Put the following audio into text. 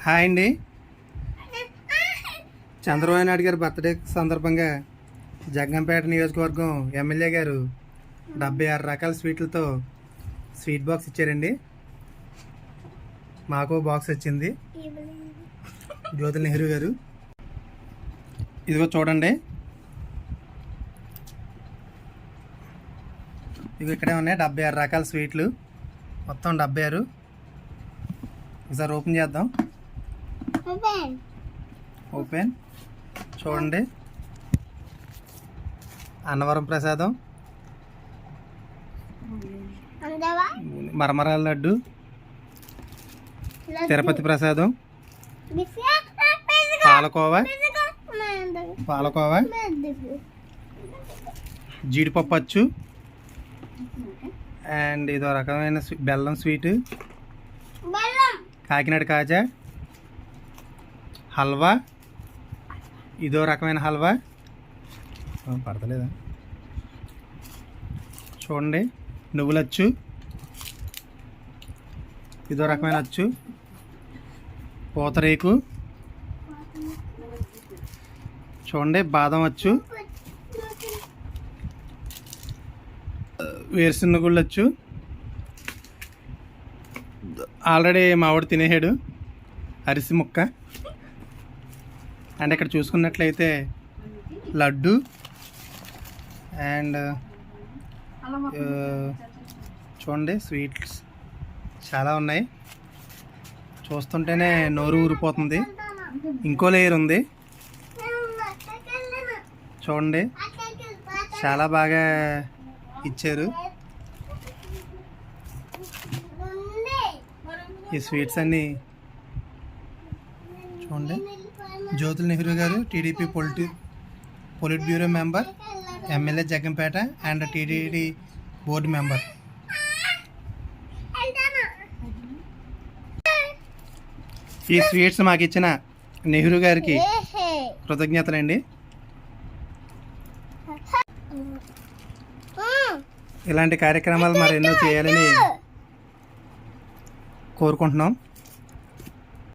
Hi అండి. చంద్రబాబు నాయుడు గారి birthday సందర్భంగా జగ్గంపేట నియోజకవర్గం ఎమ్మెల్యే గారు 76 రకాల స్వీట్లతో స్వీట్ బాక్స్ ఇచ్చారండి. మాకు బాక్స్ వచ్చింది. జ్యోతి నెహ్రూ గారు ఇదిగో చూడండి, ఇవి ఇక్కడే ఉన్నాయి 76 రకాల స్వీట్లు, మొత్తం 76. ఒకసారి ఓపెన్ చేద్దాం. ఓపెన్ చూడండి, అన్నవరం ప్రసాదం, మరమరాల లడ్డు, తిరుపతి ప్రసాదం, పాలకోవా, జీడిపప్పు అచ్చు, అండ్ ఇదో రకమైన బెల్లం స్వీటు, కాకినాడ కాజా, హల్వా, ఇదో రకమైన హల్వా పడతలేదా చూడండి, నువ్వులచ్చు, ఇదో రకమైన అచ్చు, పూతరేకు చూడండి, బాదం అచ్చు, వేరుశనగ గుళ్ళు అచ్చు. ఆల్రెడీ మావాడు తినేసాడు అరిసి ముక్క. అండ్ ఇక్కడ చూసుకున్నట్లయితే లడ్డు అండ్ చూడండి స్వీట్స్ చాలా ఉన్నాయి. చూస్తుంటేనే నోరు ఊరిపోతుంది. ఇంకో లేయర్ ఉంది చూడండి, చాలా బాగా ఇచ్చారు. ఈ స్వీట్స్ అన్నీ చూడండి. జ్యోతి నెహ్రూ గారు TDP polit bureau member, MLA Jaggampeta and TDD board member. ఈ స్వీట్స్ మాకు ఇచ్చిన నెహ్రూ గారికి కృతజ్ఞతలండి. ఇలాంటి కార్యక్రమాలు మరెన్నో చేయాలని కోరుకుంటున్నాం.